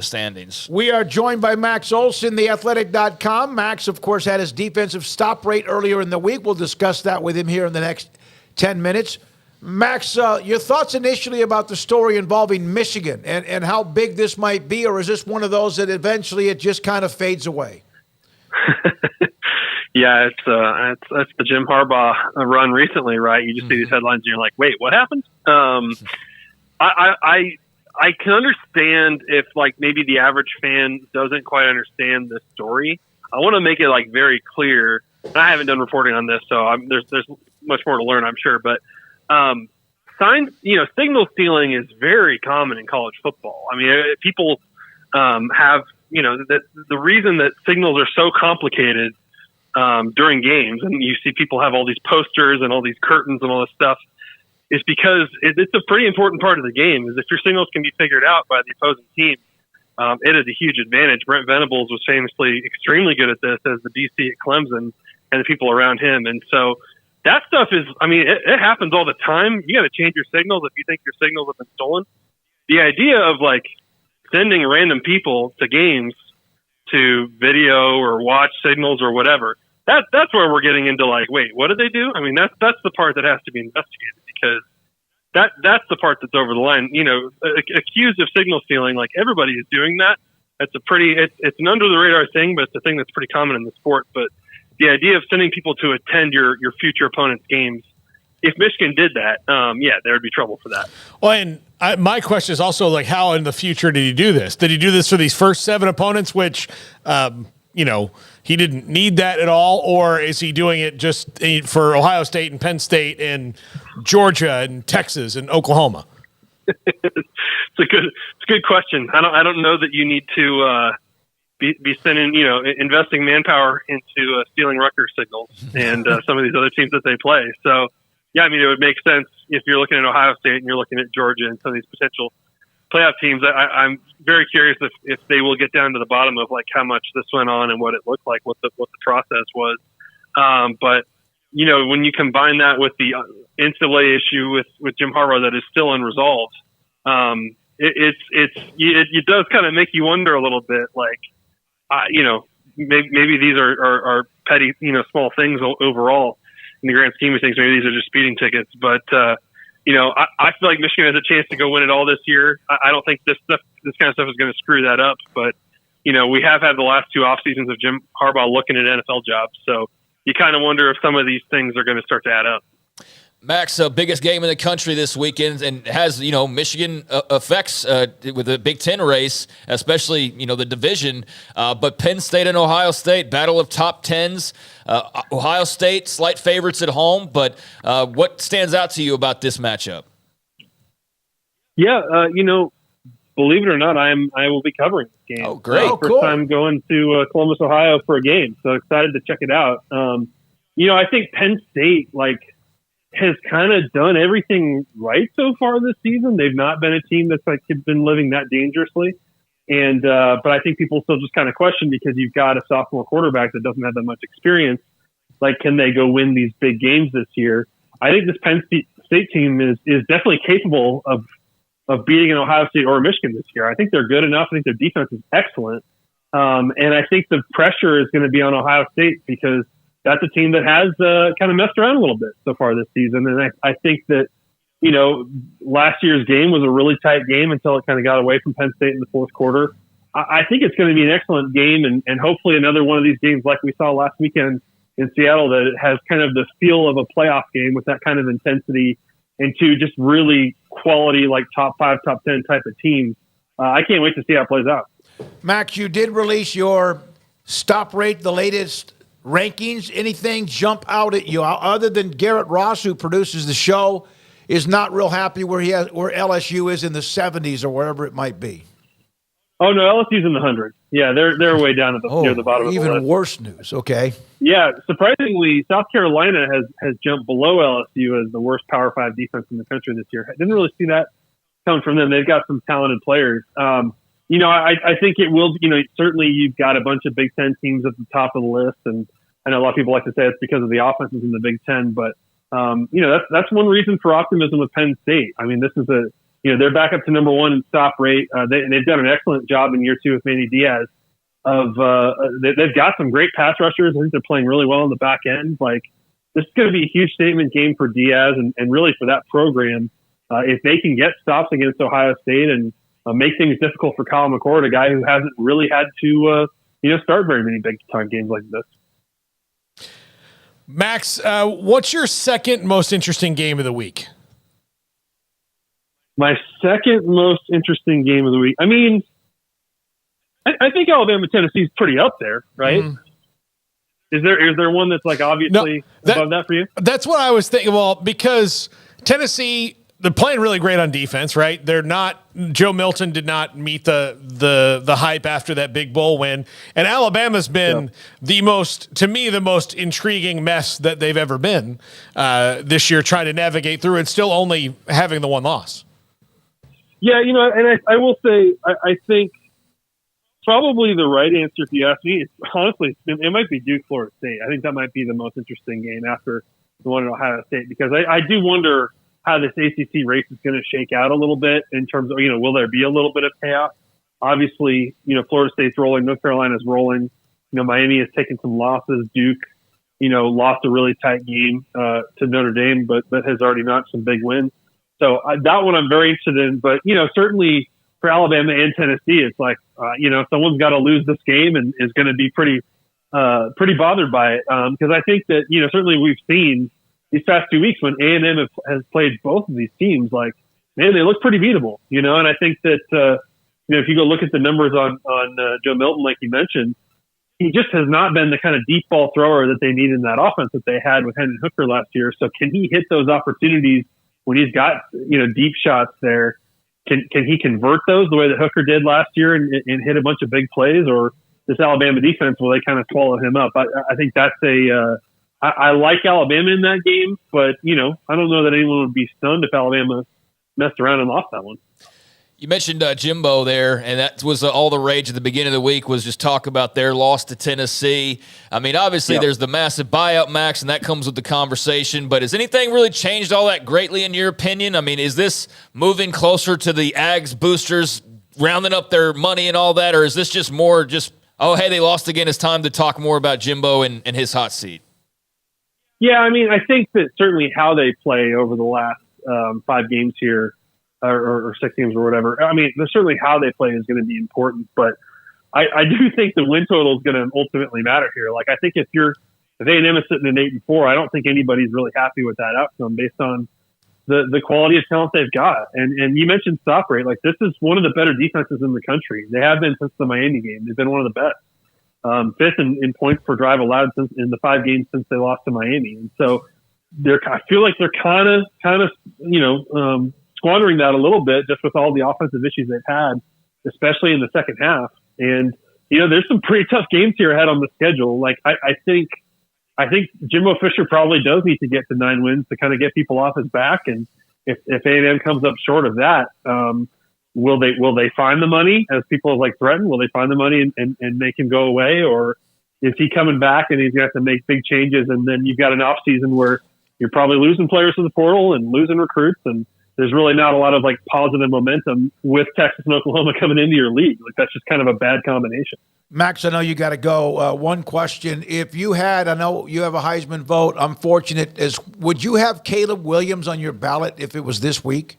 standings. We are joined by Max Olson, theathletic.com. Max, of course, had his defensive stop rate earlier in the week. We'll discuss that with him here in the next 10 minutes. Max, your thoughts initially about the story involving Michigan and how big this might be, or is this one of those that eventually it just kind of fades away? Yeah, it's the Jim Harbaugh run recently, right? You just see these headlines and you're like, wait, what happened? I can understand if like maybe the average fan doesn't quite understand this story. I want to make it like very clear. And I haven't done reporting on this, so there's much more to learn, I'm sure. But signal stealing is very common in college football. I mean, people have the reason that signals are so complicated during games, and you see people have all these posters and all these curtains and all this stuff, is because it's a pretty important part of the game. Is if your signals can be figured out by the opposing team, it is a huge advantage. Brent Venables was famously extremely good at this as the DC at Clemson and the people around him. And so that stuff is, I mean, it happens all the time. You got to change your signals if you think your signals have been stolen. The idea of like sending random people to games to video or watch signals or whatever, that's where we're getting into like, wait, what did they do? I mean, that's the part that has to be investigated, because that's the part that's over the line. Accused of signal stealing, like everybody is doing that. It's an under the radar thing, but it's a thing that's pretty common in the sport. But the idea of sending people to attend your future opponent's games, if Michigan did that, there would be trouble for that. Well, and my question is also like, how in the future did he do this? Did he do this for these first 7 opponents, which, he didn't need that at all? Or is he doing it just for Ohio State and Penn State and Georgia and Texas and Oklahoma? It's a good question. I don't know that you need to be sending, investing manpower into stealing Rutgers signals and some of these other teams that they play. So, yeah, I mean, it would make sense if you're looking at Ohio State and you're looking at Georgia and some of these potential playoff teams. I'm very curious if they will get down to the bottom of like how much this went on and what it looked like, what the process was. But when you combine that with the NCAA issue with Jim Harbaugh that is still unresolved, it does kind of make you wonder a little bit, like, maybe these are petty, small things overall in the grand scheme of things. Maybe these are just speeding tickets, but I feel like Michigan has a chance to go win it all this year. I don't think this kind of stuff is going to screw that up, but we have had the last 2 off seasons of Jim Harbaugh looking at NFL jobs, so you kind of wonder if some of these things are going to start to add up. Max, biggest game in the country this weekend, and has Michigan effects with the Big Ten race, especially the division. But Penn State and Ohio State, battle of top 10s. Ohio State slight favorites at home, but what stands out to you about this matchup? Yeah, believe it or not, I will be covering this game. Oh, great! First time going to Columbus, Ohio for a game, so excited to check it out. I think Penn State has kind of done everything right so far this season. They've not been a team that's been living that dangerously. And, but I think people still just kind of question, because you've got a sophomore quarterback that doesn't have that much experience. Like, can they go win these big games this year? I think this Penn State team is definitely capable of beating an Ohio State or Michigan this year. I think they're good enough. I think their defense is excellent. And I think the pressure is going to be on Ohio State, because that's a team that has kind of messed around a little bit so far this season. And I think that, last year's game was a really tight game until it kind of got away from Penn State in the fourth quarter. I think it's going to be an excellent game, and hopefully another one of these games like we saw last weekend in Seattle, that it has kind of the feel of a playoff game with that kind of intensity, and 2 just really quality, like top 5, top 10 type of teams. I can't wait to see how it plays out. Max, you did release your stop rate, the latest rankings. Anything jump out at you other than Garrett Ross, who produces the show, is not real happy where LSU is in the 70s or wherever it might be? Oh no, LSU's in the 100s. Yeah, they're way down at near the bottom of the list. Even worse news. Okay. Yeah, surprisingly, South Carolina has jumped below LSU as the worst Power 5 defense in the country this year. I didn't really see that coming from them. They've got some talented players. I think it will. Certainly you've got a bunch of Big Ten teams at the top of the list, and I know a lot of people like to say it's because of the offenses in the Big Ten, but that's one reason for optimism with Penn State. I mean, this is they're back up to number one in stop rate. They've done an excellent job in year two with Manny Diaz. They've got some great pass rushers. I think they're playing really well on the back end. Like, this is going to be a huge statement game for Diaz and really for that program. If they can get stops against Ohio State and make things difficult for Kyle McCord, a guy who hasn't really had to start very many big time games like this. Max, what's your second most interesting game of the week? My second most interesting game of the week. I mean, I think Alabama Tennessee is pretty up there, right? Mm. Is there one that's like obviously above that for you? That's what I was thinking. Well, because Tennessee, they're playing really great on defense, right? They're not. Joe Milton did not meet the hype after that big bowl win, and Alabama's been the most intriguing mess that they've ever been this year, trying to navigate through and still only having the one loss. Yeah, and I will say I think probably the right answer, if you ask me, is honestly it might be Duke Florida State. I think that might be the most interesting game after the one at Ohio State, because I do wonder how this ACC race is going to shake out a little bit in terms of, will there be a little bit of chaos? Obviously, Florida State's rolling, North Carolina's rolling, Miami has taken some losses. Duke, lost a really tight game to Notre Dame, but has already notched some big wins. So that one I'm very interested in. But, certainly for Alabama and Tennessee, it's like, someone's got to lose this game and is going to be pretty bothered by it. Because I think that, certainly we've seen these past 2 weeks when A&M has played both of these teams, like, man, they look pretty beatable, and I think that, if you go look at the numbers on Joe Milton, like you mentioned, he just has not been the kind of deep ball thrower that they need in that offense that they had with Hendon Hooker last year. So can he hit those opportunities when he's got, deep shots there? Can he convert those the way that Hooker did last year and hit a bunch of big plays, or this Alabama defense, will they kind of swallow him up? I think that's I like Alabama in that game, but, I don't know that anyone would be stunned if Alabama messed around and lost that one. You mentioned Jimbo there, and that was all the rage at the beginning of the week was just talk about their loss to Tennessee. I mean, obviously there's the massive buyout, Max, and that comes with the conversation, but has anything really changed all that greatly in your opinion? I mean, is this moving closer to the Ags boosters rounding up their money and all that, or is this just more oh, hey, they lost again, it's time to talk more about Jimbo and his hot seat? Yeah, I mean, I think that certainly how they play over the last 5 games here, or 6 games or whatever. I mean, certainly how they play is going to be important, but I do think the win total is going to ultimately matter here. Like, I think if A&M is sitting at 8-4, I don't think anybody's really happy with that outcome based on the quality of talent they've got. And you mentioned stop rate. Like, this is one of the better defenses in the country. They have been since the Miami game. They've been one of the best. 5th in points per drive allowed in the 5 games since they lost to Miami. And so I feel like they're kind of squandering that a little bit just with all the offensive issues they've had, especially in the second half. And, there's some pretty tough games here ahead on the schedule. Like, I think Jimbo Fisher probably does need to get to 9 wins to kind of get people off his back. And if A&M comes up short of that, will they find the money as people like threaten? Will they find the money and make him go away? Or is he coming back and he's going to have to make big changes? And then you've got an off season where you're probably losing players to the portal and losing recruits. And there's really not a lot of like positive momentum with Texas and Oklahoma coming into your league. Like, that's just kind of a bad combination. Max, I know you got to go. One question. If you had, I know you have a Heisman vote. I'm fortunate. Would you have Caleb Williams on your ballot if it was this week?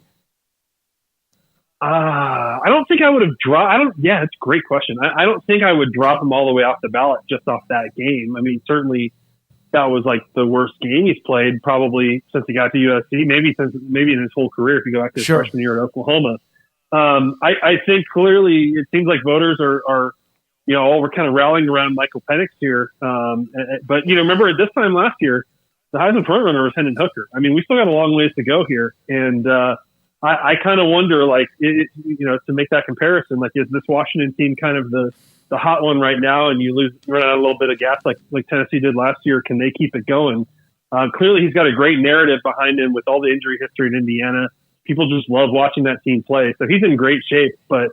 I don't think I would have dropped. Yeah, it's a great question. I don't think I would drop him all the way off the ballot just off that game. I mean, certainly that was like the worst game he's played probably since he got to USC. Maybe in his whole career if you go back to his freshman year at Oklahoma. I think clearly it seems like voters are we're kind of rallying around Michael Penix here. But remember at this time last year, the Heisman frontrunner was Hendon Hooker. I mean, we still got a long ways to go here, and I kind of wonder, like, to make that comparison, like, is this Washington team kind of the hot one right now, and you run out a little bit of gas like Tennessee did last year? Can they keep it going? Clearly, he's got a great narrative behind him with all the injury history in Indiana. People just love watching that team play, so he's in great shape. But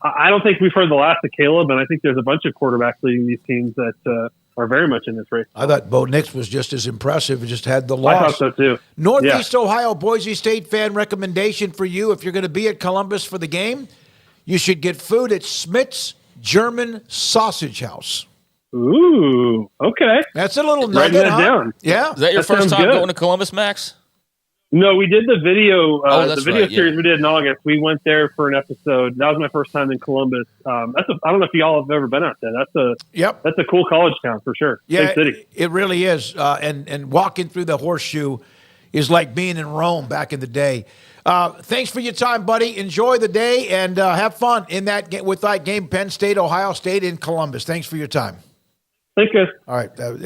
I don't think we've heard the last of Caleb, and I think there's a bunch of quarterbacks leading these teams that are very much in this race. I thought Bo Nix was just as impressive and just had the I loss. thought so too. Northeast Ohio Boise State fan recommendation for you. If you're going to be at Columbus for the game, you should get food at Smith's German Sausage House. Ooh, okay. That's a little Writing nugget, that down. Yeah. Is that your That first sounds time good. going to Columbus, Max? No, we did the video. That's the video right, yeah. series we did in August. We went there for an episode. That was my first time in Columbus. I don't know if y'all have ever been out there. That's a cool college town for sure. Yeah, Big city. it really is. And walking through the horseshoe is like being in Rome back in the day. Thanks for your time, buddy. Enjoy the day and have fun in that with that game, Penn State, Ohio State in Columbus. Thanks for your time. Thanks, guys. All right. And